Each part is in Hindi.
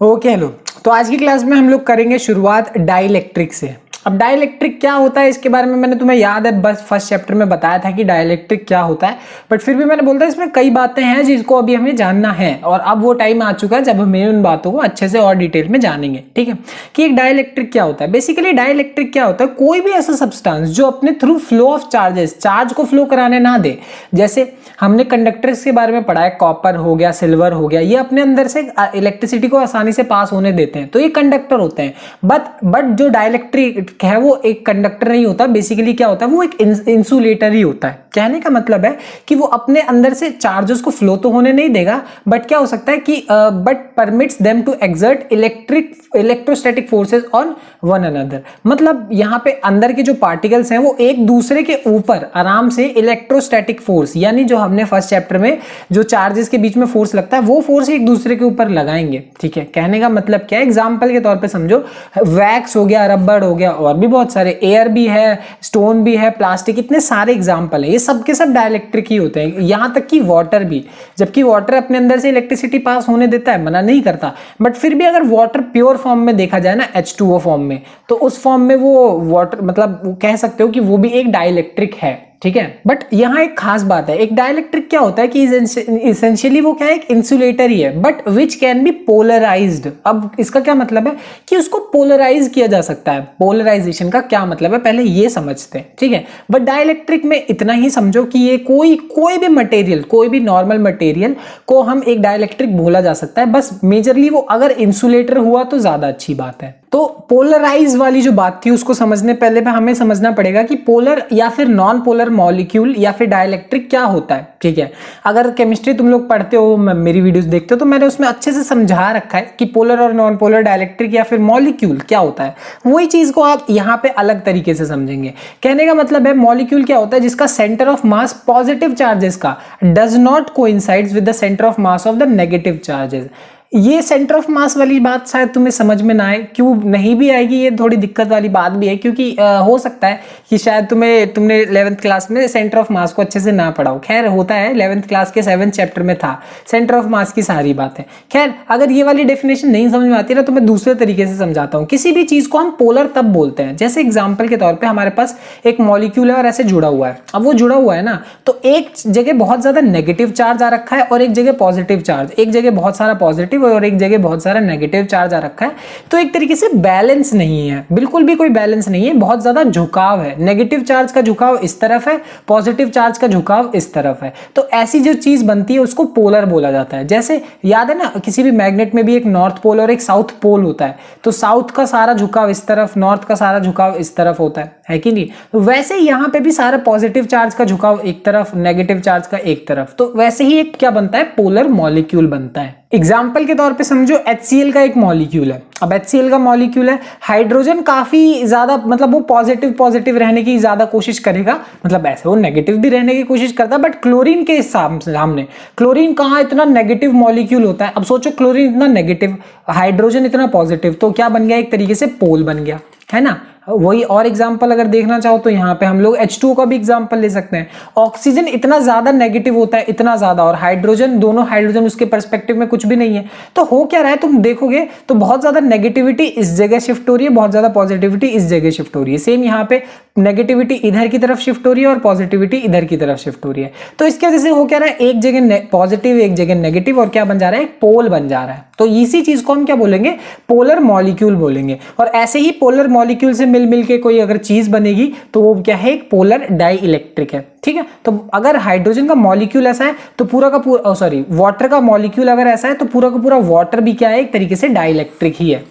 Okay hello. तो आज की क्लास में हम लोग करेंगे शुरुआत डाइलेक्ट्रिक से। अब डाइलेक्ट्रिक क्या होता है इसके बारे में मैंने तुम्हें याद है बस फर्स्ट चैप्टर में बताया था कि डाइलेक्ट्रिक क्या होता है, बट फिर भी मैंने बोलता है इसमें कई बातें हैं जिसको अभी हमें जानना है और अब वो टाइम आ चुका है जब हमें उन बातों को अच्छे से और डिटेल में जानेंगे। ठीक है कि एक डाइलेक्ट्रिक क्या होता है। बेसिकली डाइलेक्ट्रिक क्या होता है, कोई भी ऐसा सब्सटेंस जो अपने through flow of charges charge को फ्लो कराने ना दे। जैसे हमने कंडक्टर्स के बारे में पढ़ा है, कॉपर हो गया, सिल्वर हो गया, ये अपने अंदर से इलेक्ट्रिसिटी को आसानी से पास होने देते हैं, तो ये कंडक्टर होते हैं। बट जो डाइलेक्ट्रिक है वो एक कंडक्टर नहीं होता। बेसिकली क्या होता है, वो एक इंसुलेटर ही होता है। कहने का मतलब है कि वो अपने अंदर से चार्जेस को फ्लो तो होने नहीं देगा, बट क्या हो सकता है कि but permits them to exert electrostatic forces on one another. मतलब यहाँ पे अंदर के जो पार्टिकल्स हैं वो एक दूसरे के ऊपर आराम से इलेक्ट्रोस्टैटिक फोर्स, यानी जो हमने फर्स्ट चैप्टर में जो चार्जेस के बीच में फोर्स लगता है वो फोर्स एक दूसरे के ऊपर लगाएंगे। ठीक है, कहने का मतलब क्या है, एग्जाम्पल के तौर पे समझो, वैक्स हो गया, रबड़ हो गया, और भी बहुत सारे, एयर भी है, स्टोन भी है, प्लास्टिक, इतने सारे एग्जाम्पल है। ये सब के सब डाइलेक्ट्रिक ही होते हैं, यहाँ तक कि वाटर भी। जबकि वाटर अपने अंदर से इलेक्ट्रिसिटी पास होने देता है, मना नहीं करता, बट फिर भी अगर वाटर प्योर फॉर्म में देखा जाए ना, H2O फॉर्म में, तो उस फॉर्म में वो वाटर मतलब कह सकते हो कि वो भी एक डाइलेक्ट्रिक है। ठीक है, बट यहाँ एक खास बात है, एक डाइलेक्ट्रिक क्या होता है कि इसेंशियली वो क्या है, एक इंसुलेटर ही है, but which can be polarised. अब इसका क्या मतलब है कि उसको पोलराइज किया जा सकता है। पोलराइजेशन का क्या मतलब है पहले ये समझते हैं। ठीक है, बट डाइलेक्ट्रिक में इतना ही समझो कि ये कोई भी मटेरियल, कोई भी नॉर्मल मटेरियल को हम एक डाइलेक्ट्रिक बोला जा सकता है। बस मेजरली वो अगर इंसुलेटर हुआ तो ज्यादा अच्छी बात है। तो पोलराइज वाली जो बात थी उसको समझने पहले हमें समझना पड़ेगा कि पोलर या फिर नॉन पोलर मॉलिक्यूल या फिर डाइलेक्ट्रिक क्या होता है। ठीक है, अगर केमिस्ट्री तुम लोग पढ़ते हो, मेरी वीडियोस देखते हो, तो मैंने उसमें अच्छे से समझा रखा है कि पोलर और नॉन पोलर डाइलेक्ट्रिक या फिर मॉलिक्यूल क्या होता है। वही चीज को आप यहाँ पे अलग तरीके से समझेंगे। कहने का मतलब है मॉलिक्यूल क्या होता है, जिसका centre of mass positive charges का does not coincides with the centre of mass of the negative charges. ये सेंटर ऑफ मास वाली बात शायद तुम्हें समझ में ना आए, क्यों नहीं भी आएगी, ये थोड़ी दिक्कत वाली बात भी है, क्योंकि हो सकता है कि शायद तुमने 11th क्लास में सेंटर ऑफ मास को अच्छे से ना पढ़ाओ। खैर होता है, 11th क्लास के 7th चैप्टर में था सेंटर ऑफ मास की सारी बातें। खैर अगर ये वाली डेफिनेशन नहीं समझ में आती ना तो मैं दूसरे तरीके से समझाता हूँ। किसी भी चीज को हम पोलर तब बोलते हैं, जैसे एग्जाम्पल के तौर पर हमारे पास एक मॉलिक्यूल है और ऐसे जुड़ा हुआ है। अब वो जुड़ा हुआ है ना, तो एक जगह बहुत ज्यादा नेगेटिव चार्ज आ रखा है और एक जगह पॉजिटिव चार्ज, एक जगह बहुत सारा पॉजिटिव और एक जगह बहुत सारा नेगेटिव चार्ज आ रखा है। तो एक तरीके से बैलेंस नहीं है, बिल्कुल भी कोई बैलेंस नहीं है, बहुत ज्यादा झुकाव है। नेगेटिव चार्ज का झुकाव इस तरफ है, पॉजिटिव चार्ज का झुकाव इस तरफ है। तो ऐसी जो चीज बनती है उसको पोलर बोला जाता है। जैसे याद है ना, किसी भी मैग्नेट में भी एक नॉर्थ पोल और एक साउथ पोल होता है, तो साउथ का सारा झुकाव इस तरफ, नॉर्थ का सारा झुकाव इस तरफ होता है कि नहीं। तो वैसे ही यहाँ पे भी सारा पॉजिटिव चार्ज का झुकाव एक तरफ, नेगेटिव चार्ज का एक तरफ। तो वैसे ही एक क्या बनता है, पोलर मॉलिक्यूल बनता है। एग्जाम्पल के तौर पे समझो HCl का एक मॉलिक्यूल है। अब HCl का मॉलिक्यूल है, हाइड्रोजन काफी ज्यादा मतलब वो पॉजिटिव रहने की ज्यादा कोशिश करेगा, मतलब ऐसे वो नेगेटिव भी रहने की कोशिश करता है, बट क्लोरीन के सामने क्लोरीन कहाँ इतना नेगेटिव मॉलिक्यूल होता है। अब सोचो क्लोरीन इतना नेगेटिव, हाइड्रोजन इतना पॉजिटिव, तो क्या बन गया, एक तरीके से पोल बन गया, है ना। वही और एग्जाम्पल अगर देखना चाहो तो यहाँ पे हम लोग H2O का भी एग्जाम्पल ले सकते हैं। ऑक्सीजन इतना ज्यादा नेगेटिव होता है, इतना ज्यादा, और हाइड्रोजन, दोनों हाइड्रोजन उसके पर्सपेक्टिव में कुछ भी नहीं है। तो हो क्या रहा है, तुम देखोगे तो बहुत ज्यादा नेगेटिविटी इस जगह शिफ्ट हो रही है, बहुत ज्यादा पॉजिटिविटी इस जगह शिफ्ट हो रही है। सेम यहाँ पे नेगेटिविटी इधर की तरफ शिफ्ट हो रही है और पॉजिटिविटी इधर की तरफ शिफ्ट हो रही है। तो इसके वजह से हो क्या रहा है, एक जगह पॉजिटिव एक जगह नेगेटिव, और क्या बन जा रहा है, एक पोल बन जा रहा है। तो इसी चीज को हम क्या बोलेंगे, पोलर मॉलिक्यूल बोलेंगे। और ऐसे ही पोलर मॉलिक्यूल से मिल के कोई अगर चीज बनेगी तो वो क्या है, एक पोलर डाई इलेक्ट्रिक है। ठीक है, तो अगर हाइड्रोजन का मॉलिक्यूल ऐसा है तो पूरा का पूरा, वाटर का मॉलिक्यूल अगर ऐसा है तो पूरा का पूरा वाटर भी क्या है, एक तरीके से डाई इलेक्ट्रिक ही है।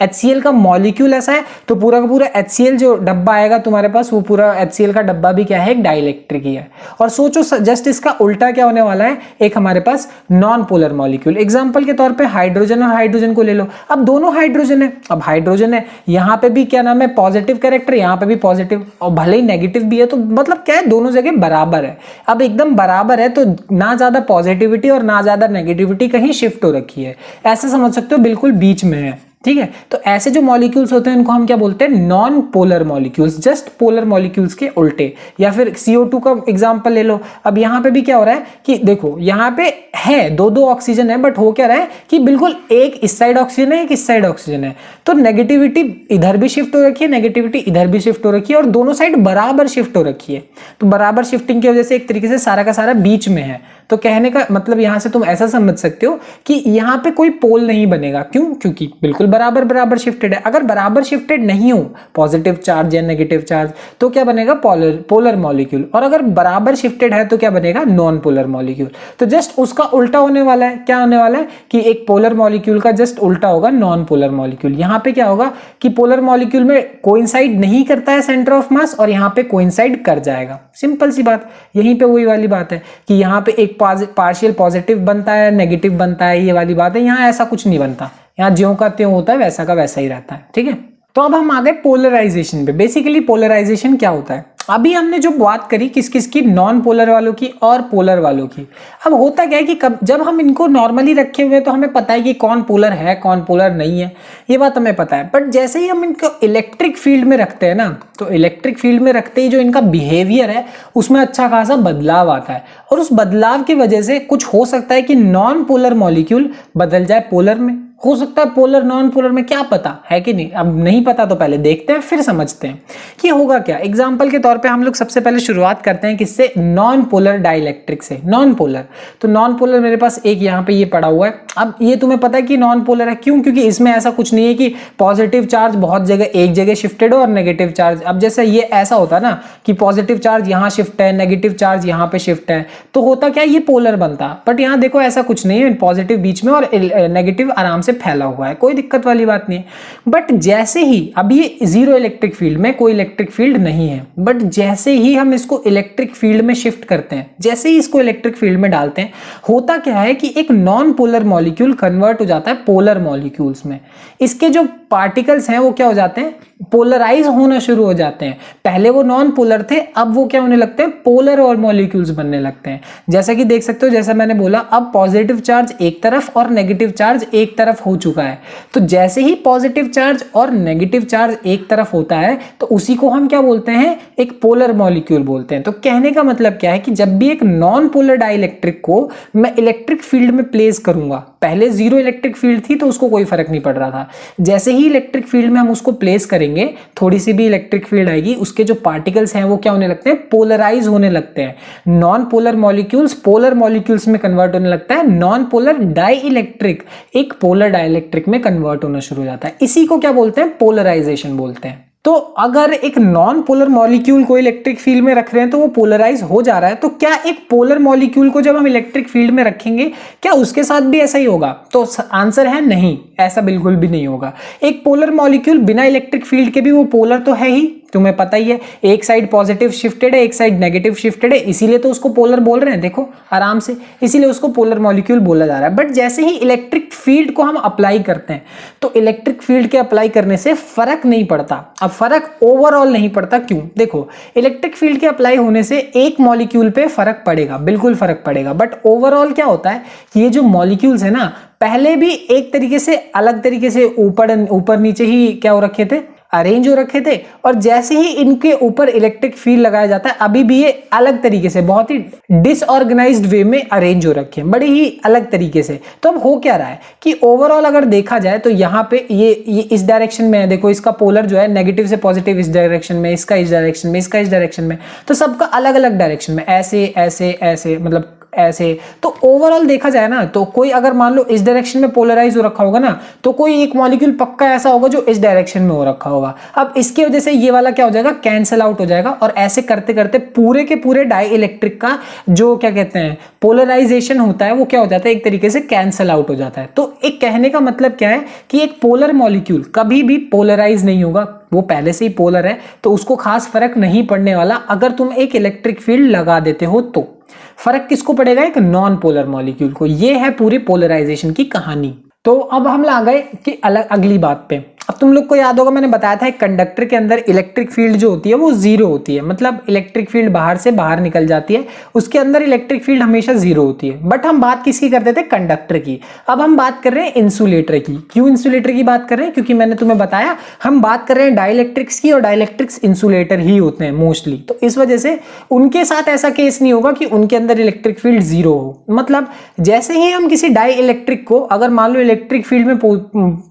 HCl का मॉलिक्यूल ऐसा है तो पूरा का पूरा HCl जो डब्बा आएगा तुम्हारे पास, वो पूरा HCl का डब्बा भी क्या है, एक डाइलेक्ट्रिक ही है। और सोचो जस्ट इसका उल्टा क्या होने वाला है, एक हमारे पास नॉन पोलर मॉलिक्यूल। एग्जांपल के तौर पे हाइड्रोजन और हाइड्रोजन को ले लो। अब दोनों हाइड्रोजन है, अब हाइड्रोजन है, यहाँ पे भी क्या नाम है, पॉजिटिव कैरेक्टर, यहाँ पे भी पॉजिटिव, और भले ही नेगेटिव भी है, तो मतलब क्या है, दोनों जगह बराबर है। अब एकदम बराबर है तो ना ज्यादा पॉजिटिविटी और ना ज्यादा नेगेटिविटी कहीं शिफ्ट हो रखी है, ऐसा समझ सकते हो, बिल्कुल बीच में है। ठीक है। तो ऐसे जो मॉलिक्यूल्स होते हैं इनको हम क्या बोलते हैं, non polar molecules, just polar molecules के उल्टे। या फिर CO2 का एग्जांपल ले लो। अब यहाँ पे भी क्या हो रहा है कि देखो यहाँ पे है दो ऑक्सीजन है, बट हो क्या रहा है कि बिल्कुल एक इस साइड ऑक्सीजन है, एक इस साइड ऑक्सीजन है, तो नेगेटिविटी इधर भी शिफ्ट हो रखी है, नेगेटिविटी इधर भी शिफ्ट हो रखी है, और दोनों साइड बराबर शिफ्ट हो रखी है। तो बराबर शिफ्टिंग की वजह से एक तरीके से सारा का सारा बीच में है। तो कहने का मतलब यहां से तुम ऐसा समझ सकते हो कि यहां पे कोई पोल नहीं बनेगा। क्यों? क्योंकि बिल्कुल बराबर बराबर शिफ्टेड है। अगर बराबर शिफ्टेड नहीं हो पॉजिटिव चार्ज या नेगेटिव चार्ज तो क्या बनेगा, पोलर मॉलिक्यूल। और अगर बराबर शिफ्टेड है तो क्या बनेगा, नॉन पोलर मॉलिक्यूल। तो जस्ट उसका उल्टा होने वाला है। क्या होने वाला है कि एक पोलर मॉलिक्यूल का जस्ट उल्टा होगा नॉन पोलर मॉलिक्यूल। यहां पे क्या होगा कि पोलर मॉलिक्यूल में कोइंसाइड नहीं करता है सेंटर ऑफ मास, और यहां पे कोइंसाइड कर जाएगा। सिंपल सी बात। यहीं पे वही वाली बात है कि यहां पे एक पार्शियल पॉजिटिव बनता है, नेगेटिव बनता है, ये वाली बात है। यहां ऐसा कुछ नहीं बनता, यहां ज्यों का त्यों होता है, वैसा का वैसा ही रहता है। ठीक है। तो अब हम आ गए पोलराइजेशन पे। बेसिकली पोलराइजेशन क्या होता है, अभी हमने जो बात करी किस किस की, नॉन पोलर वालों की और पोलर वालों की। अब होता क्या है कि जब हम इनको नॉर्मली रखे हुए तो हमें पता है कि कौन पोलर है कौन पोलर नहीं है, ये बात हमें पता है। बट जैसे ही हम इनको इलेक्ट्रिक फील्ड में रखते हैं ना, तो इलेक्ट्रिक फील्ड में रखते ही जो इनका बिहेवियर है उसमें अच्छा खासा बदलाव आता है। और उस बदलाव की वजह से कुछ हो सकता है कि नॉन पोलर मॉलिक्यूल बदल जाए पोलर में, हो सकता है पोलर नॉन पोलर में, क्या पता है कि नहीं। अब नहीं पता तो पहले देखते हैं फिर समझते हैं कि होगा क्या। एग्जांपल के तौर पे हम लोग सबसे पहले शुरुआत करते हैं किससे, नॉन पोलर डाइलेक्ट्रिक से। नॉन पोलर, तो नॉन पोलर मेरे पास एक यहाँ पे ये पड़ा हुआ है। अब ये तुम्हें पता है कि नॉन पोलर है, क्यों? क्योंकि इसमें ऐसा कुछ नहीं है कि पॉजिटिव चार्ज बहुत जगह एक जगह शिफ्टेड हो और नेगेटिव चार्ज, अब जैसे ये ऐसा होता ना कि पॉजिटिव चार्ज यहाँ शिफ्ट है, नेगेटिव चार्ज यहाँ पे शिफ्ट है, तो होता क्या, ये पोलर बनता। बट यहाँ देखो ऐसा कुछ नहीं है, पॉजिटिव बीच में और नेगेटिव आराम से फैला हुआ है, कोई दिक्कत वाली बात नहीं है। बट जैसे ही, अब ये जीरो इलेक्ट्रिक फील्ड में कोई इलेक्ट्रिक फील्ड नहीं है, बट जैसे ही हम इसको इलेक्ट्रिक फील्ड में शिफ्ट करते हैं, जैसे ही इसको इलेक्ट्रिक फील्ड में डालते हैं, होता क्या है कि एक नॉन पोलर मॉलिक्यूल कन्वर्ट हो जाता है पोलर मॉलिक्यूल्स में। इसके जो पार्टिकल्स हैं वो क्या हो जाते हैं, पोलराइज होना शुरू हो जाते हैं। पहले वो नॉन पोलर थे, अब वो क्या होने लगते हैं, पोलर और मॉलिक्यूल्स बनने लगते हैं। जैसा कि देख सकते हो, जैसा मैंने बोला, अब पॉजिटिव चार्ज एक तरफ और नेगेटिव चार्ज एक तरफ हो चुका है। तो जैसे ही पॉजिटिव चार्ज और नेगेटिव चार्ज एक तरफ होता है तो उसी को हम क्या बोलते हैं, एक पोलर मॉलिक्यूल बोलते हैं। तो कहने का मतलब क्या है कि जब भी एक नॉन पोलर डाइलेक्ट्रिक को मैं इलेक्ट्रिक फील्ड में प्लेस करूंगा, पहले जीरो इलेक्ट्रिक फील्ड थी तो उसको कोई फर्क नहीं पड़ रहा था, जैसे ही इलेक्ट्रिक फील्ड में हम उसको प्लेस करेंगे, थोड़ी सी भी इलेक्ट्रिक फील्ड आएगी, उसके जो पार्टिकल्स हैं वो क्या होने लगते हैं, पोलराइज होने लगते हैं। Non polar molecules polar molecules में कन्वर्ट होने लगता है, नॉन पोलर डाई इलेक्ट्रिक एक पोलर डाइलेक्ट्रिक में कन्वर्ट होना शुरू हो जाता है। इसी को क्या बोलते हैं, पोलराइजेशन बोलते हैं। तो अगर एक नॉन पोलर मॉलिक्यूल को इलेक्ट्रिक फील्ड में रख रहे हैं तो वो पोलराइज हो जा रहा है, तो क्या एक पोलर मॉलिक्यूल को जब हम इलेक्ट्रिक फील्ड में रखेंगे क्या उसके साथ भी ऐसा ही होगा? तो आंसर है नहीं, ऐसा बिल्कुल भी नहीं होगा। एक पोलर मॉलिक्यूल बिना इलेक्ट्रिक फील्ड के भी वो पोलर तो है ही, तुम्हें पता ही है, एक साइड पॉजिटिव शिफ्टेड है, एक साइड नेगेटिव शिफ्टेड है, इसीलिए तो उसको पोलर बोल रहे हैं, देखो आराम से, इसीलिए उसको पोलर मॉलिक्यूल बोला जा रहा है। बट जैसे ही इलेक्ट्रिक फील्ड को हम अप्लाई करते हैं तो इलेक्ट्रिक फील्ड के अप्लाई करने से फर्क नहीं पड़ता। अब फर्क ओवरऑल नहीं पड़ता, क्यों? देखो, इलेक्ट्रिक फील्ड के अप्लाई होने से एक मॉलिक्यूल पे फर्क पड़ेगा, बिल्कुल फर्क पड़ेगा, बट ओवरऑल क्या होता है कि ये जो मॉलिक्यूल्स है ना, पहले भी एक तरीके से अलग तरीके से ऊपर नीचे ही क्या हो रखे थे, अरेंज हो रखे थे, और जैसे ही इनके ऊपर इलेक्ट्रिक फील्ड लगाया जाता है अभी भी ये अलग तरीके से, बहुत ही डिसऑर्गेनाइज्ड वे में अरेंज हो रखे हैं, बड़े ही अलग तरीके से। तो अब हो क्या रहा है कि ओवरऑल अगर देखा जाए तो यहाँ पे ये इस डायरेक्शन में है, देखो इसका पोलर जो है नेगेटिव से पॉजिटिव इस डायरेक्शन में, इसका इस डायरेक्शन में, इसका इस डायरेक्शन में, तो सबका अलग अलग डायरेक्शन में, ऐसे ऐसे ऐसे, मतलब ऐसे। तो ओवरऑल देखा जाए ना, तो कोई अगर मान लो इस डायरेक्शन में पोलराइज हो रखा होगा ना, तो कोई एक मॉलिक्यूल पक्का ऐसा होगा जो इस डायरेक्शन में हो रखा होगा। अब इसकी वजह से ये वाला क्या हो जाएगा, कैंसिल आउट हो जाएगा, और ऐसे करते करते पूरे के पूरे डाई इलेक्ट्रिक का जो क्या कहते हैं पोलराइजेशन होता है वो क्या हो जाता है, एक तरीके से कैंसिल आउट हो जाता है। तो एक कहने का मतलब क्या है कि एक पोलर मॉलिक्यूल कभी भी पोलराइज नहीं होगा, वो पहले से ही पोलर है, तो उसको खास फर्क नहीं पड़ने वाला। अगर तुम एक इलेक्ट्रिक फील्ड लगा देते हो तो फर्क किसको पड़ेगा, एक नॉन पोलर मॉलिक्यूल को। ये है पूरी पोलराइजेशन की कहानी। तो अब हम आ गए कि अगली बात पे। अब तुम लोग को याद होगा मैंने बताया था एक कंडक्टर के अंदर इलेक्ट्रिक फील्ड जो होती है वो जीरो होती है, मतलब इलेक्ट्रिक फील्ड बाहर से बाहर निकल जाती है, उसके अंदर इलेक्ट्रिक फील्ड हमेशा जीरो होती है। बट हम बात किसकी करते थे? कंडक्टर की। अब हम बात कर रहे हैं इंसुलेटर की। क्यों इंसुलेटर की बात कर रहे हैं? क्योंकि मैंने तुम्हें बताया हम बात कर रहे हैं डाइलेक्ट्रिक्स की, और डाइलेक्ट्रिक्स इंसुलेटर ही होते हैं मोस्टली, तो इस वजह से उनके साथ ऐसा केस नहीं होगा कि उनके अंदर इलेक्ट्रिक फील्ड जीरो हो। मतलब जैसे ही हम किसी डाई इलेक्ट्रिक को अगर मान लो इलेक्ट्रिक फील्ड में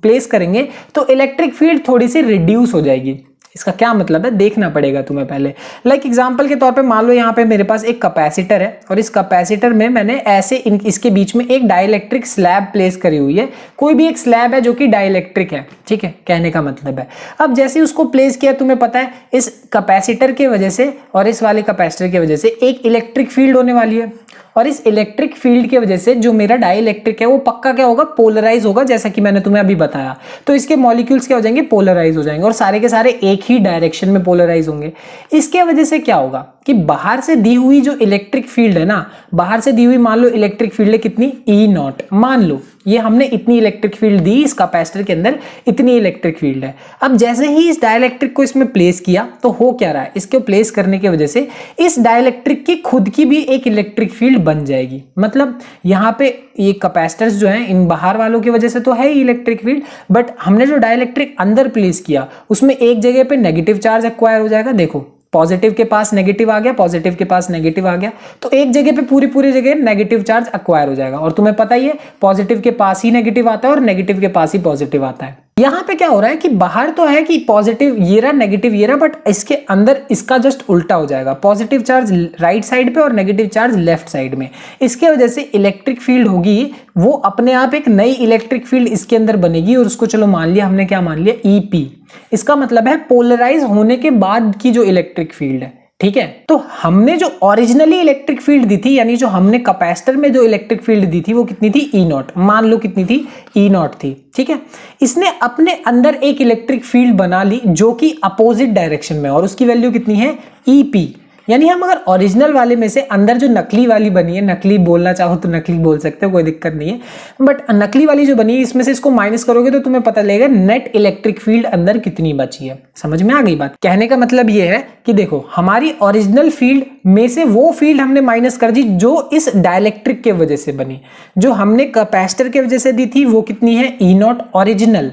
प्लेस करेंगे तो इलेक्ट्रिक फील्ड थोड़ी सी रिड्यूस हो जाएगी। इसका क्या मतलब है देखना पड़ेगा तुम्हें पहले। लाइक एग्जांपल के तौर पे मान लो यहाँ पे मेरे पास एक कैपेसिटर है, और इस कैपेसिटर में मैंने ऐसे इसके बीच में एक डाइलेक्ट्रिक स्लैब प्लेस करी हुई है। कोई भी एक स्लैब है जो कि डाइलेक्ट्रिक है, ठीक है, कहने का मतलब है। अब जैसे उसको प्लेस किया, तुम्हें पता है इस कैपेसिटर की वजह से और इस वाले कैपेसिटर की वजह से एक इलेक्ट्रिक फील्ड होने वाली है, और इस इलेक्ट्रिक फील्ड की वजह से जो मेरा डाइलेक्ट्रिक है वो पक्का क्या होगा? पोलराइज होगा, जैसा कि मैंने तुम्हें अभी बताया। तो इसके मॉलिक्यूल्स क्या हो जाएंगे? पोलराइज हो जाएंगे, और सारे के सारे एक ही डायरेक्शन में पोलराइज होंगे। इसके वजह से क्या होगा कि बाहर से दी हुई जो इलेक्ट्रिक फील्ड है ना, बाहर से दी हुई मान लो इलेक्ट्रिक फील्ड है कितनी? ई नॉट। मान लो ये हमने इतनी इलेक्ट्रिक फील्ड दी, इस कैपेसिटर के अंदर इतनी इलेक्ट्रिक फील्ड है। अब जैसे ही इस डाइलेक्ट्रिक को इसमें प्लेस किया तो हो क्या रहा है? इसको प्लेस करने की वजह से इस डाइलेक्ट्रिक की खुद की भी एक इलेक्ट्रिक फील्ड बन जाएगी। मतलब यहाँ पे ये कैपेसिटर्स जो हैं इन बाहर वालों की वजह से तो है ही इलेक्ट्रिक फील्ड, बट हमने जो डाइलेक्ट्रिक अंदर प्लेस किया उसमें एक जगह पे नेगेटिव चार्ज एक्वायर हो जाएगा। देखो पॉजिटिव के पास नेगेटिव आ गया, पॉजिटिव के पास नेगेटिव आ गया, तो एक जगह पे पूरी जगह नेगेटिव चार्ज एक्वायर हो जाएगा। और तुम्हें पता ही है पॉजिटिव के पास ही नेगेटिव आता है और नेगेटिव के पास ही पॉजिटिव आता है। यहाँ पे क्या हो रहा है कि बाहर तो है कि पॉजिटिव ये रहा, नेगेटिव ये रहा, बट इसके अंदर इसका जस्ट उल्टा हो जाएगा। पॉजिटिव चार्ज राइट साइड पे और नेगेटिव चार्ज लेफ्ट साइड में। इसके वजह से इलेक्ट्रिक फील्ड होगी वो अपने आप एक नई इलेक्ट्रिक फील्ड इसके अंदर बनेगी, और उसको चलो मान लिया हमने, क्या मान लिया? ईपी। इसका मतलब है पोलराइज होने के बाद की जो इलेक्ट्रिक फील्ड है, ठीक है। तो हमने जो ओरिजिनली इलेक्ट्रिक फील्ड दी थी, यानी जो हमने कैपेसिटर में जो इलेक्ट्रिक फील्ड दी थी वो कितनी थी? ई नॉट। मान लो कितनी थी? ई नॉट थी, ठीक है। इसने अपने अंदर एक इलेक्ट्रिक फील्ड बना ली जो कि अपोजिट डायरेक्शन में, और उसकी वैल्यू कितनी है? ईपी। यानी हम अगर ओरिजिनल वाले में से अंदर जो नकली वाली बनी है, नकली बोलना चाहो तो नकली बोल सकते हो, कोई दिक्कत नहीं है, बट नकली वाली जो बनी है इसमें से इसको माइनस करोगे तो तुम्हें पता लगेगा नेट इलेक्ट्रिक फील्ड अंदर कितनी बची है। समझ में आ गई बात? कहने का मतलब ये है कि देखो हमारी ओरिजिनल फील्ड में से वो फील्ड हमने माइनस कर दी जो इस डाइलेक्ट्रिक के वजह से बनी। जो हमने कैपेसिटर के वजह से दी थी वो कितनी है? ई नॉट ओरिजिनल,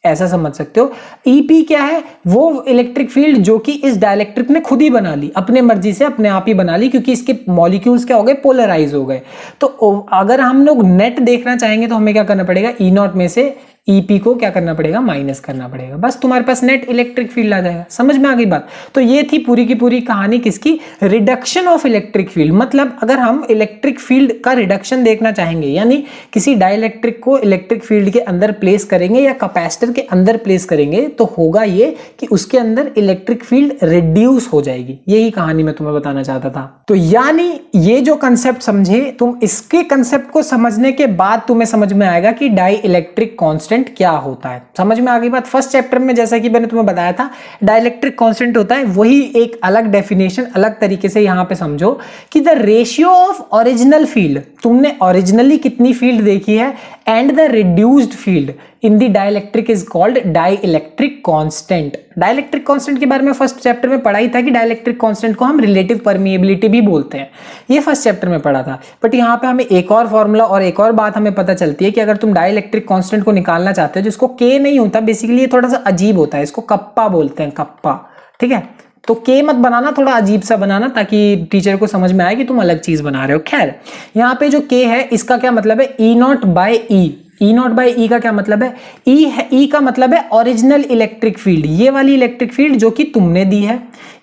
ऐसा समझ सकते हो। ईपी क्या है? वो इलेक्ट्रिक फील्ड जो कि इस डाइलेक्ट्रिक ने खुद ही बना ली, अपने मर्जी से अपने आप ही बना ली, क्योंकि इसके मॉलिक्यूल्स क्या हो गए? पोलराइज हो गए। तो अगर हम लोग नेट देखना चाहेंगे तो हमें क्या करना पड़ेगा? ई नॉट में से ईपी को क्या करना पड़ेगा? माइनस करना पड़ेगा। बस तुम्हारे पास नेट इलेक्ट्रिक फील्ड आ जाएगा। समझ में आ गई बात? तो ये थी पूरी की पूरी कहानी किसकी? Reduction of electric field. मतलब अगर हम इलेक्ट्रिक फील्ड का रिडक्शन देखना चाहेंगे, यानी किसी डाइलेक्ट्रिक को इलेक्ट्रिक फील्ड के अंदर प्लेस करेंगे या कैपेसिटर के अंदर प्लेस करेंगे, तो होगा ये कि उसके अंदर इलेक्ट्रिक फील्ड रिड्यूस हो जाएगी। यही कहानी मैं तुम्हें बताना चाहता था। तो यानी ये जो कंसेप्ट समझे तुम, इसके कंसेप्ट को समझने के बाद तुम्हें समझ में आएगा कि डाई इलेक्ट्रिक कांस्टेंट क्या होता है। समझ में आ गई बात? फर्स्ट चैप्टर में जैसा कि मैंने तुम्हें बताया था डाइलेक्ट्रिक कांस्टेंट होता है, वही एक अलग डेफिनेशन अलग तरीके से यहां पे समझो कि the ratio of original field, तुमने ओरिजिनली कितनी फील्ड देखी है, and the reduced field in the dielectric is called dielectric constant. Dielectric constant के बारे में फर्स्ट चैप्टर में पढ़ा ही था कि डाइलेक्ट्रिक कांस्टेंट को हम रिलेटिव परमिएबिलिटी भी बोलते हैं, ये फर्स्ट चैप्टर में पढ़ा था। बट यहाँ पे हमें एक और फॉर्मूला और एक और बात हमें पता चलती है कि अगर तुम डाइलेक्ट्रिक कांस्टेंट को निकालना चाहते हो, जिसको के नहीं होता, बेसिकली ये थोड़ा सा अजीब होता है, इसको कप्पा बोलते हैं, कप्पा, ठीक है। तो के मत बनाना, थोड़ा अजीब सा बनाना ताकि टीचर को समझ में आए कि तुम अलग चीज बना रहे हो। खैर यहाँ पे जो के है इसका क्या मतलब है? E naught by E. E naught by E का क्या मतलब है? ई का मतलब है ओरिजिनल इलेक्ट्रिक फील्ड, ये वाली इलेक्ट्रिक फील्ड जो कि तुमने दी है।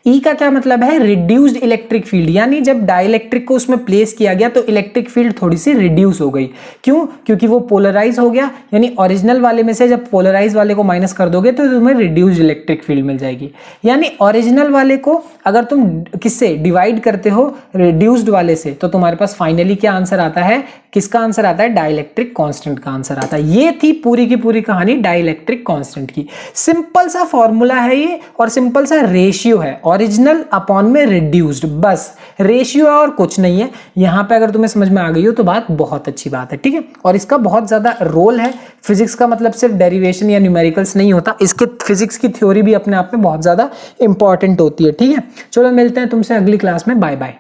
ई का क्या मतलब है? रिड्यूस्ड इलेक्ट्रिक फील्ड, यानी जब डाइलेक्ट्रिक को उसमें प्लेस किया गया तो इलेक्ट्रिक फील्ड थोड़ी सी रिड्यूस हो गई। क्यों? क्योंकि वो पोलराइज हो गया, यानी ओरिजिनल वाले में से जब पोलराइज वाले को माइनस कर दोगे तो तुम्हें रिड्यूस्ड इलेक्ट्रिक फील्ड मिल जाएगी। यानी ओरिजिनल वाले को अगर तुम किससे डिवाइड करते हो? रिड्यूस्ड वाले से, तो तुम्हारे पास फाइनली क्या आंसर आता है? किसका आंसर आता है? डाइलेक्ट्रिक कांस्टेंट का आंसर आता है। ये थी पूरी की पूरी कहानी डाइलेक्ट्रिक कांस्टेंट की। सिंपल सा फॉर्मूला है ये और सिंपल सा रेशियो है। ओरिजिनल अपॉन में रिड्यूस्ड, बस रेशियो है और कुछ नहीं है। यहाँ पे अगर तुम्हें समझ में आ गई हो तो बात बहुत अच्छी बात है, ठीक है। और इसका बहुत ज्यादा रोल है। फिजिक्स का मतलब सिर्फ डेरिवेशन या न्यूमेरिकल्स नहीं होता, इसके फिजिक्स की थ्योरी भी अपने आप में बहुत ज्यादा इंपॉर्टेंट होती है, ठीक है। चलो मिलते हैं तुमसे अगली क्लास में, बाय बाय।